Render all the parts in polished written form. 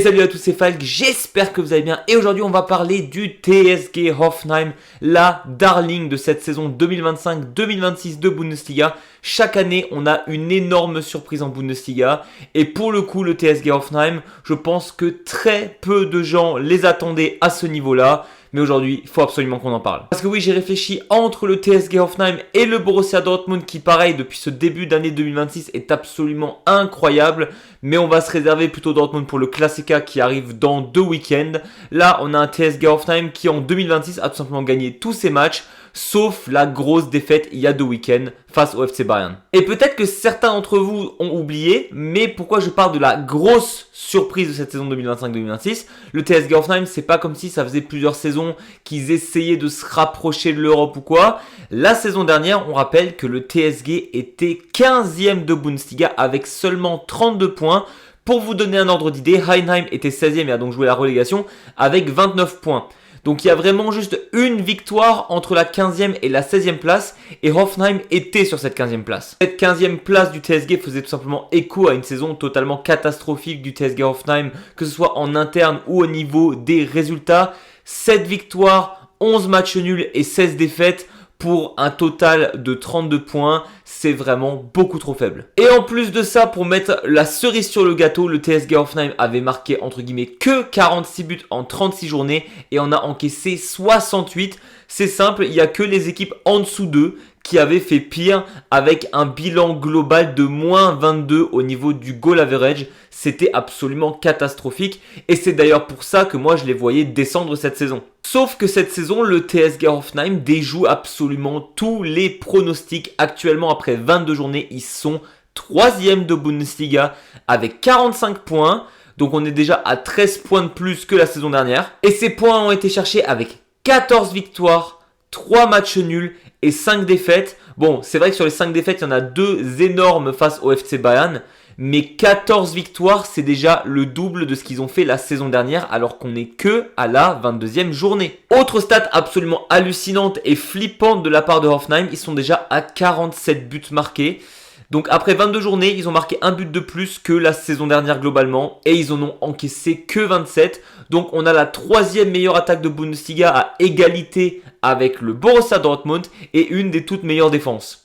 salut à tous, c'est Falk, j'espère que vous allez bien. Et aujourd'hui on va parler du TSG Hoffenheim, la darling de cette saison 2025-2026 de Bundesliga. Chaque année on a une énorme surprise en Bundesliga. Et pour le coup le TSG Hoffenheim, je pense que très peu de gens les attendaient à ce niveau-là. Mais aujourd'hui, il faut absolument qu'on en parle. Parce que oui, j'ai réfléchi entre le TSG Hoffenheim et le Borussia Dortmund qui, pareil, depuis ce début d'année 2026 est absolument incroyable. Mais on va se réserver plutôt Dortmund pour le Klassiker qui arrive dans 2 week-ends. Là, on a un TSG Hoffenheim qui en 2026 a tout simplement gagné tous ses matchs. Sauf la grosse défaite il y a 2 week-ends face au FC Bayern. Et peut-être que certains d'entre vous ont oublié, mais pourquoi je parle de la grosse surprise de cette saison 2025-2026 ? Le TSG Hoffenheim, c'est pas comme si ça faisait plusieurs saisons qu'ils essayaient de se rapprocher de l'Europe ou quoi. La saison dernière, on rappelle que le TSG était 15e de Bundesliga avec seulement 32 points. Pour vous donner un ordre d'idée, Heidenheim était 16e et a donc joué la relégation avec 29 points. Donc il y a vraiment juste une victoire entre la 15e et la 16e place et Hoffenheim était sur cette 15e place. Cette 15e place du TSG faisait tout simplement écho à une saison totalement catastrophique du TSG Hoffenheim, que ce soit en interne ou au niveau des résultats. 7 victoires, 11 matchs nuls et 16 défaites pour un total de 32 points, c'est vraiment beaucoup trop faible. Et en plus de ça, pour mettre la cerise sur le gâteau, le TSG Hoffenheim avait marqué entre guillemets que 46 buts en 36 journées et on a encaissé 68. C'est simple, il n'y a que les équipes en dessous d'eux qui avaient fait pire avec un bilan global de moins 22 au niveau du goal average. C'était absolument catastrophique et c'est d'ailleurs pour ça que moi je les voyais descendre cette saison. Sauf que cette saison, le TSG Hoffenheim déjoue absolument tous les pronostics. Actuellement, après 22 journées, ils sont 3e de Bundesliga avec 45 points. Donc on est déjà à 13 points de plus que la saison dernière. Et ces points ont été cherchés avec 14 victoires, 3 matchs nuls et 5 défaites. Bon, c'est vrai que sur les 5 défaites, il y en a 2 énormes face au FC Bayern. Mais 14 victoires, c'est déjà le double de ce qu'ils ont fait la saison dernière alors qu'on n'est que à la 22e journée. Autre stat absolument hallucinante et flippante de la part de Hoffenheim, ils sont déjà à 47 buts marqués. Donc après 22 journées, ils ont marqué un but de plus que la saison dernière globalement et ils en ont encaissé que 27. Donc on a la 3e meilleure attaque de Bundesliga à égalité avec le Borussia Dortmund et une des toutes meilleures défenses.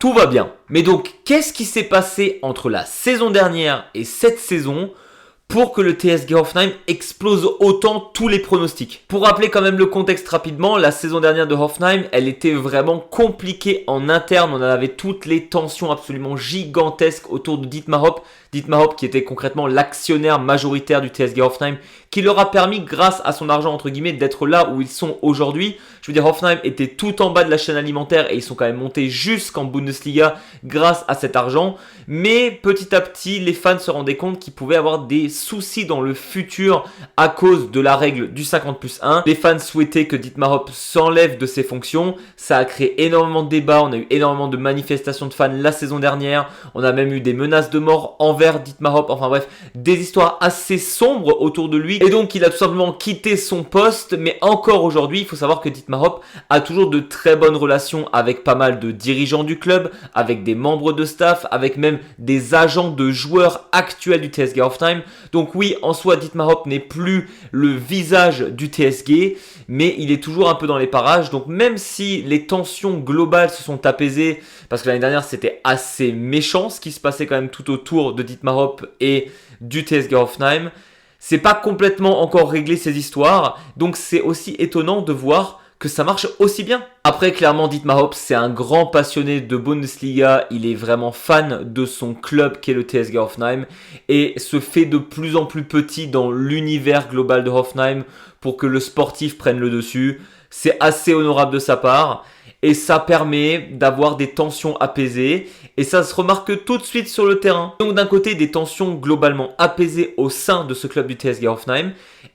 Tout va bien. Mais donc, qu'est-ce qui s'est passé entre la saison dernière et cette saison pour que le TSG Hoffenheim explose autant tous les pronostics? Pour rappeler quand même le contexte rapidement, la saison dernière de Hoffenheim, elle était vraiment compliquée en interne. On avait toutes les tensions absolument gigantesques autour de Dietmar Hopp. Dietmar Hopp qui était concrètement l'actionnaire majoritaire du TSG Hoffenheim, qui leur a permis, grâce à son argent entre guillemets, d'être là où ils sont aujourd'hui. Je veux dire, Hoffenheim était tout en bas de la chaîne alimentaire et ils sont quand même montés jusqu'en Bundesliga grâce à cet argent. Mais petit à petit, les fans se rendaient compte qu'ils pouvaient avoir des soucis dans le futur à cause de la règle du 50+1. Les fans souhaitaient que Dietmar Hopp s'enlève de ses fonctions. Ça a créé énormément de débats. On a eu énormément de manifestations de fans la saison dernière. On a même eu des menaces de mort envers Dietmar Hopp. Enfin bref, des histoires assez sombres autour de lui. Et donc, il a tout simplement quitté son poste. Mais encore aujourd'hui, il faut savoir que Dietmar Hopp a toujours de très bonnes relations avec pas mal de dirigeants du club, avec des membres de staff, avec même des agents de joueurs actuels du TSG Hoffenheim. Donc oui, en soi, Dietmar Hopp n'est plus le visage du TSG, mais il est toujours un peu dans les parages. Donc même si les tensions globales se sont apaisées, parce que l'année dernière, c'était assez méchant ce qui se passait quand même tout autour de Dietmar Hopp et du TSG Hoffenheim, c'est pas complètement encore réglé ces histoires. Donc c'est aussi étonnant de voir que ça marche aussi bien. Après, clairement, Dietmar Hopp, c'est un grand passionné de Bundesliga. Il est vraiment fan de son club qui est le TSG Hoffenheim et se fait de plus en plus petit dans l'univers global de Hoffenheim pour que le sportif prenne le dessus. C'est assez honorable de sa part et ça permet d'avoir des tensions apaisées et ça se remarque tout de suite sur le terrain. Donc d'un côté, des tensions globalement apaisées au sein de ce club du TSG Hoffenheim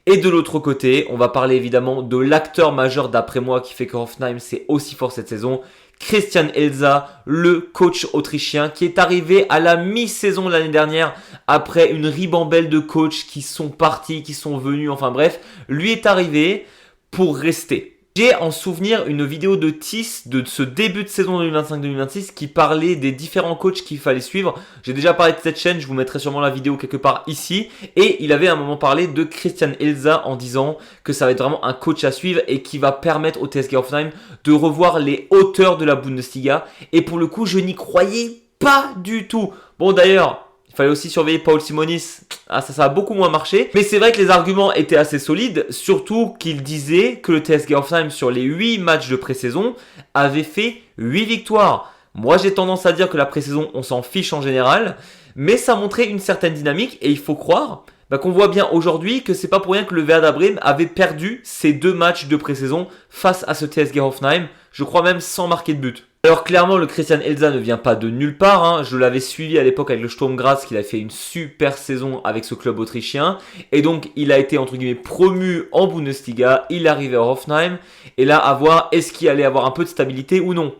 et de l'autre côté, on va parler évidemment de l'acteur majeur d'après moi qui fait que Hoffenheim c'est aussi fort cette saison, Christian Elsa, le coach autrichien qui est arrivé à la mi-saison l'année dernière après une ribambelle de coachs qui sont partis, qui sont venus, enfin bref, lui est arrivé pour rester. J'ai en souvenir une vidéo de Tis de ce début de saison 2025-2026 qui parlait des différents coachs qu'il fallait suivre. J'ai déjà parlé de cette chaîne, je vous mettrai sûrement la vidéo quelque part ici. Et il avait à un moment parlé de Christian Elza en disant que ça va être vraiment un coach à suivre et qui va permettre au TSG Hoffenheim de revoir les hauteurs de la Bundesliga. Et pour le coup, je n'y croyais pas du tout. Bon d'ailleurs, il fallait aussi surveiller Paul Simonis. Ah, ça a beaucoup moins marché. Mais c'est vrai que les arguments étaient assez solides. Surtout qu'il disait que le TSG Hoffenheim, sur les 8 matchs de pré-saison, avait fait 8 victoires. Moi, j'ai tendance à dire que la pré-saison, on s'en fiche en général. Mais ça montrait une certaine dynamique. Et il faut croire qu'on voit bien aujourd'hui que c'est pas pour rien que le Werder Bremen avait perdu ses 2 matchs de pré-saison face à ce TSG Hoffenheim. Je crois même sans marquer de but. Alors clairement, le Christian Elza ne vient pas de nulle part. Hein. Je l'avais suivi à l'époque avec le Sturm Graz, qu'il a fait une super saison avec ce club autrichien. Et donc, il a été entre guillemets promu en Bundesliga. Il est arrivé à Hoffenheim. Et là, à voir, est-ce qu'il allait avoir un peu de stabilité ou non?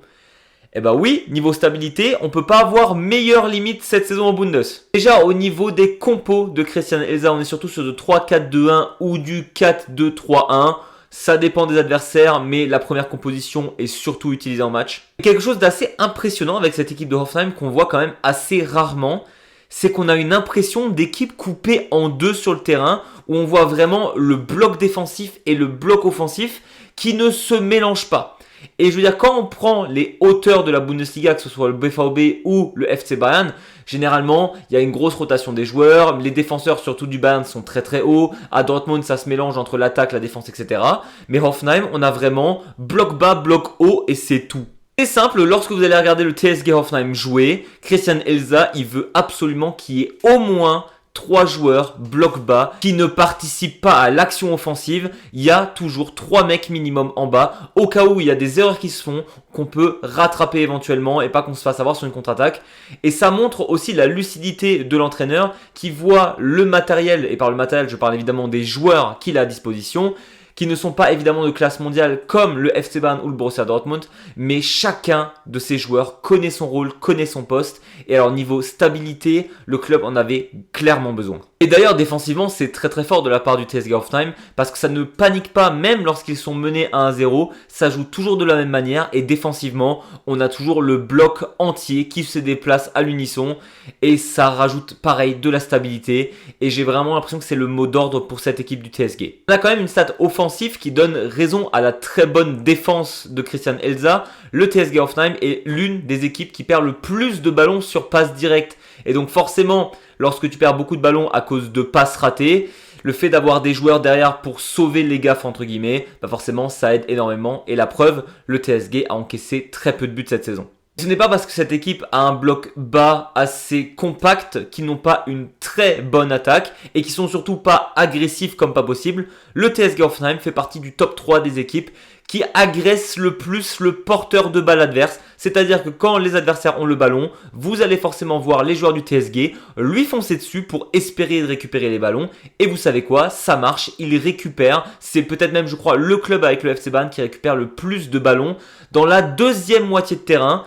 Eh ben oui, niveau stabilité, on peut pas avoir meilleure limite cette saison en Bundes. Déjà, au niveau des compos de Christian Elza, on est surtout sur du 3-4-2-1 ou du 4-2-3-1. Ça dépend des adversaires, mais la première composition est surtout utilisée en match. Quelque chose d'assez impressionnant avec cette équipe de Hoffenheim qu'on voit quand même assez rarement, c'est qu'on a une impression d'équipe coupée en deux sur le terrain, où on voit vraiment le bloc défensif et le bloc offensif qui ne se mélangent pas. Et je veux dire, quand on prend les hauteurs de la Bundesliga, que ce soit le BVB ou le FC Bayern, généralement, il y a une grosse rotation des joueurs. Les défenseurs, surtout du Bayern, sont très très hauts. À Dortmund, ça se mélange entre l'attaque, la défense, etc. Mais Hoffenheim, on a vraiment bloc bas, bloc haut et c'est tout. C'est simple, lorsque vous allez regarder le TSG Hoffenheim jouer, Christian Elza, il veut absolument qu'il y ait au moins 3 joueurs bloc bas qui ne participent pas à l'action offensive. Il y a toujours 3 mecs minimum en bas au cas où il y a des erreurs qui se font qu'on peut rattraper éventuellement et pas qu'on se fasse avoir sur une contre-attaque. Et ça montre aussi la lucidité de l'entraîneur qui voit le matériel, et par le matériel je parle évidemment des joueurs qu'il a à disposition, qui ne sont pas évidemment de classe mondiale comme le FC Bayern ou le Borussia Dortmund, mais chacun de ces joueurs connaît son rôle, connaît son poste, et alors niveau stabilité, le club en avait clairement besoin. Et d'ailleurs défensivement c'est très très fort de la part du TSG Hoffenheim, parce que ça ne panique pas même lorsqu'ils sont menés à 1-0, ça joue toujours de la même manière, et défensivement on a toujours le bloc entier qui se déplace à l'unisson, et ça rajoute pareil de la stabilité, et j'ai vraiment l'impression que c'est le mot d'ordre pour cette équipe du TSG. On a quand même une stat offensive qui donne raison à la très bonne défense de Christian Elza. Le TSG Hoffenheim est l'une des équipes qui perd le plus de ballons sur passe directe. Et donc forcément, lorsque tu perds beaucoup de ballons à cause de passes ratées, le fait d'avoir des joueurs derrière pour sauver les gaffes entre guillemets, forcément ça aide énormément. Et la preuve, le TSG a encaissé très peu de buts cette saison. Ce n'est pas parce que cette équipe a un bloc bas assez compact qu'ils n'ont pas une très bonne attaque et qui sont surtout pas agressifs comme pas possible. Le TSG Hoffenheim fait partie du top 3 des équipes qui agressent le plus le porteur de balle adverse. C'est-à-dire que quand les adversaires ont le ballon, vous allez forcément voir les joueurs du TSG lui foncer dessus pour espérer récupérer les ballons. Et vous savez quoi, ça marche, ils récupèrent. C'est peut-être même, je crois, le club avec le FC Bayern qui récupère le plus de ballons dans la deuxième moitié de terrain.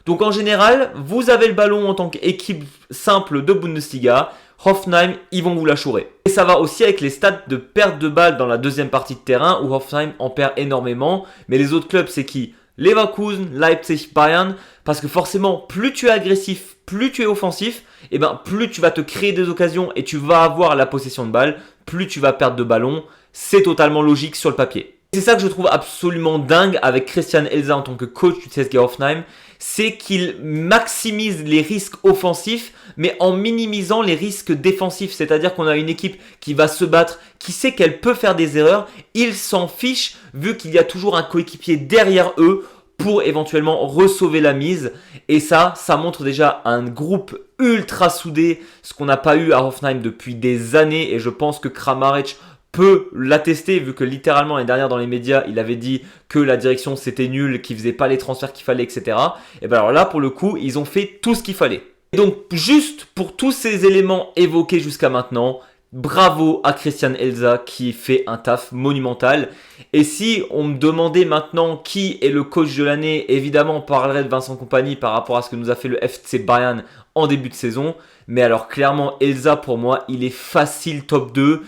Donc en général, vous avez le ballon en tant qu'équipe simple de Bundesliga. Hoffenheim, ils vont vous la chourer. Et ça va aussi avec les stats de perte de balle dans la deuxième partie de terrain où Hoffenheim en perd énormément. Mais les autres clubs, c'est qui? Leverkusen, Leipzig, Bayern. Parce que forcément, plus tu es agressif, plus tu es offensif, et plus tu vas te créer des occasions et tu vas avoir la possession de balle, plus tu vas perdre de ballon. C'est totalement logique sur le papier. C'est ça que je trouve absolument dingue avec Christian Elza en tant que coach du TSG Hoffenheim, c'est qu'il maximise les risques offensifs, mais en minimisant les risques défensifs. C'est-à-dire qu'on a une équipe qui va se battre, qui sait qu'elle peut faire des erreurs, il s'en fiche vu qu'il y a toujours un coéquipier derrière eux pour éventuellement ressauver la mise. Et ça montre déjà un groupe ultra soudé, ce qu'on n'a pas eu à Hoffenheim depuis des années, et je pense que Kramaric peut l'attester vu que littéralement l'année dernière dans les médias il avait dit que la direction c'était nul, qu'ils faisaient pas les transferts qu'il fallait, etc. Et bien alors là pour le coup ils ont fait tout ce qu'il fallait. Et donc juste pour tous ces éléments évoqués jusqu'à maintenant, bravo à Christian Elza qui fait un taf monumental. Et si on me demandait maintenant qui est le coach de l'année, évidemment on parlerait de Vincent Kompany par rapport à ce que nous a fait le FC Bayern en début de saison. Mais alors clairement Elza pour moi il est facile top 2.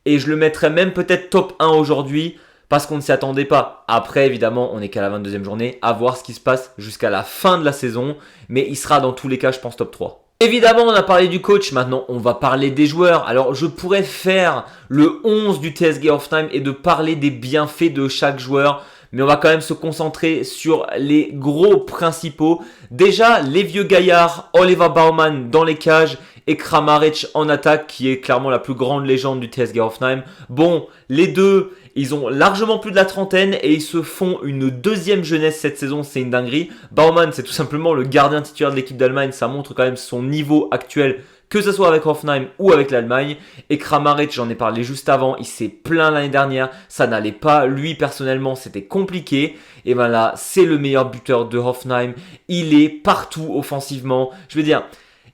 Et je le mettrais même peut-être top 1 aujourd'hui parce qu'on ne s'y attendait pas. Après, évidemment, on n'est qu'à la 22e journée, à voir ce qui se passe jusqu'à la fin de la saison, mais il sera dans tous les cas, je pense, top 3. Évidemment, on a parlé du coach, maintenant on va parler des joueurs. Alors je pourrais faire le 11 du TSG Halftime et de parler des bienfaits de chaque joueur, mais on va quand même se concentrer sur les gros principaux. Déjà, les vieux gaillards, Oliver Baumann dans les cages et Kramaric en attaque, qui est clairement la plus grande légende du TSG Hoffenheim. Bon, les deux, ils ont largement plus de la trentaine et ils se font une deuxième jeunesse cette saison, c'est une dinguerie. Baumann, c'est tout simplement le gardien titulaire de l'équipe d'Allemagne, ça montre quand même son niveau actuel, que ce soit avec Hoffenheim ou avec l'Allemagne. Et Kramaric, j'en ai parlé juste avant, il s'est plaint l'année dernière, ça n'allait pas, lui personnellement c'était compliqué. Et ben là, c'est le meilleur buteur de Hoffenheim, il est partout offensivement, je veux dire...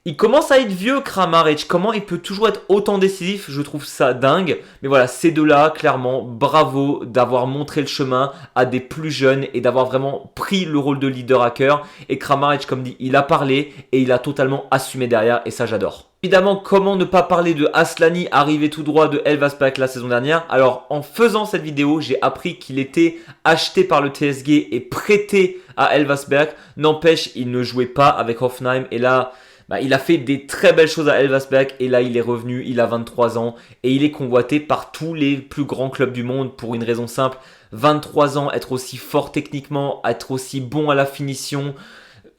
Il commence à être vieux, Kramaric. Comment il peut toujours être autant décisif? Je trouve ça dingue. Mais voilà, ces deux-là, clairement, bravo d'avoir montré le chemin à des plus jeunes et d'avoir vraiment pris le rôle de leader à cœur. Et Kramaric, comme dit, il a parlé et il a totalement assumé derrière. Et ça, j'adore. Évidemment, comment ne pas parler de Aslani, arrivé tout droit de Elversberg la saison dernière. Alors, en faisant cette vidéo, j'ai appris qu'il était acheté par le TSG et prêté à Elversberg. N'empêche, il ne jouait pas avec Hoffenheim. Et là... il a fait des très belles choses à Elversberg et là il est revenu, il a 23 ans et il est convoité par tous les plus grands clubs du monde pour une raison simple. 23 ans, être aussi fort techniquement, être aussi bon à la finition,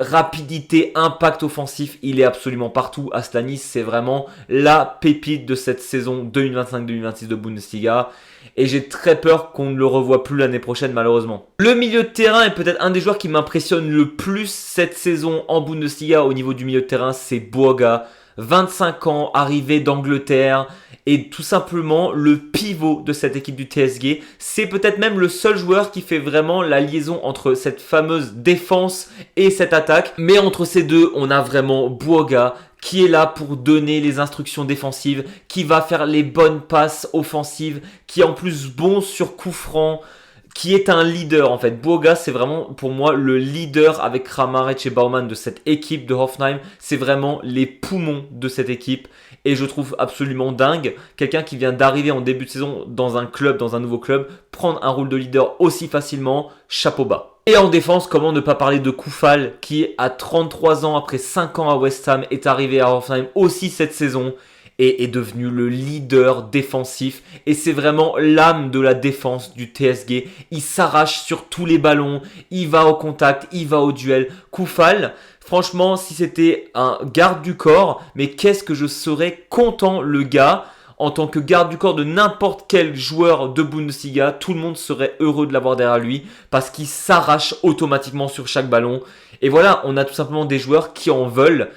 rapidité, impact offensif, il est absolument partout. Aslani, c'est vraiment la pépite de cette saison 2025-2026 de Bundesliga. Et j'ai très peur qu'on ne le revoie plus l'année prochaine malheureusement. Le milieu de terrain est peut-être un des joueurs qui m'impressionne le plus cette saison en Bundesliga au niveau du milieu de terrain, c'est Boga. 25 ans, arrivé d'Angleterre et tout simplement le pivot de cette équipe du TSG. C'est peut-être même le seul joueur qui fait vraiment la liaison entre cette fameuse défense et cette attaque. Mais entre ces deux, on a vraiment Boga qui est là pour donner les instructions défensives, qui va faire les bonnes passes offensives, qui est en plus bon sur coup franc, qui est un leader en fait. Boga, c'est vraiment pour moi le leader avec Kramaric et Baumann de cette équipe de Hoffenheim. C'est vraiment les poumons de cette équipe et je trouve absolument dingue. Quelqu'un qui vient d'arriver en début de saison dans un club, dans un nouveau club, prendre un rôle de leader aussi facilement, chapeau bas. Et en défense, comment ne pas parler de Koufal qui, à 33 ans, après 5 ans à West Ham, est arrivé à Hoffenheim aussi cette saison et est devenu le leader défensif. Et c'est vraiment l'âme de la défense du TSG. Il s'arrache sur tous les ballons, il va au contact, il va au duel. Koufal, franchement, si c'était un garde du corps, mais qu'est-ce que je serais content le gars. En tant que garde du corps de n'importe quel joueur de Bundesliga, tout le monde serait heureux de l'avoir derrière lui parce qu'il s'arrache automatiquement sur chaque ballon. Et voilà, on a tout simplement des joueurs qui en veulent.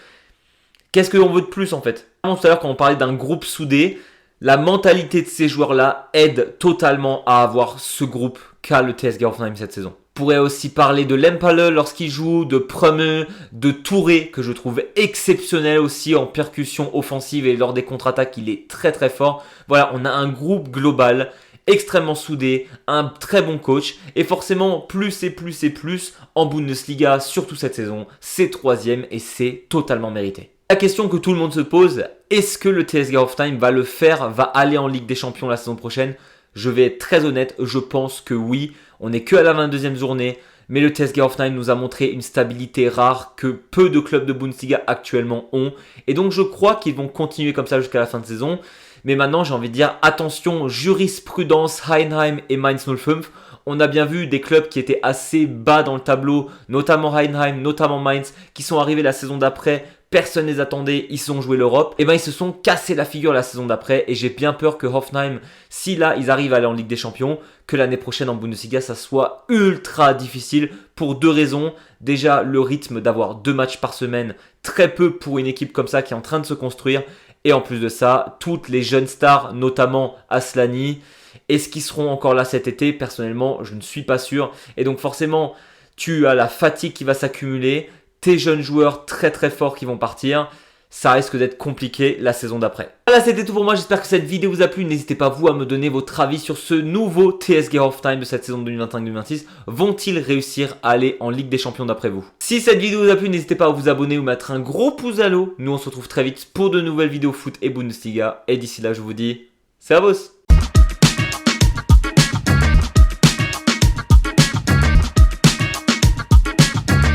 Qu'est-ce qu'on veut de plus en fait? Tout à l'heure, quand on parlait d'un groupe soudé, la mentalité de ces joueurs-là aide totalement à avoir ce groupe qu'a le TSG Hoffenheim cette saison. On pourrait aussi parler de Lempale lorsqu'il joue, de Prömel, de Touré que je trouve exceptionnel aussi en percussion offensive et lors des contre-attaques il est très très fort. Voilà, on a un groupe global extrêmement soudé, un très bon coach et forcément plus et plus et plus en Bundesliga, surtout cette saison, c'est troisième et c'est totalement mérité. La question que tout le monde se pose, est-ce que le TSG Hoffenheim va le faire, va aller en Ligue des Champions la saison prochaine? Je vais être très honnête, je pense que oui. On n'est que à la 22e journée, mais le TSG Hoffenheim nous a montré une stabilité rare que peu de clubs de Bundesliga actuellement ont. Et donc je crois qu'ils vont continuer comme ça jusqu'à la fin de saison. Mais maintenant j'ai envie de dire attention, jurisprudence, Heidenheim et Mainz 05. On a bien vu des clubs qui étaient assez bas dans le tableau, notamment Heidenheim, notamment Mainz, qui sont arrivés la saison d'après. Personne ne les attendait, ils ont joué l'Europe. Et ben ils se sont cassés la figure la saison d'après. Et j'ai bien peur que Hoffenheim, si là ils arrivent à aller en Ligue des Champions, que l'année prochaine en Bundesliga ça soit ultra difficile pour deux raisons. Déjà le rythme d'avoir 2 matchs par semaine, très peu pour une équipe comme ça qui est en train de se construire. Et en plus de ça, toutes les jeunes stars, notamment Aslani, est-ce qu'ils seront encore là cet été? Personnellement, je ne suis pas sûr. Et donc forcément, tu as la fatigue qui va s'accumuler. Tes jeunes joueurs très très forts qui vont partir, ça risque d'être compliqué la saison d'après. Voilà, c'était tout pour moi, j'espère que cette vidéo vous a plu. N'hésitez pas vous à me donner votre avis sur ce nouveau TSG Hoffenheim de cette saison 2025-2026. Vont-ils réussir à aller en Ligue des Champions d'après vous? Si cette vidéo vous a plu, n'hésitez pas à vous abonner ou mettre un gros pouce à l'eau. Nous on se retrouve très vite pour de nouvelles vidéos foot et Bundesliga. Et d'ici là, je vous dis, servus!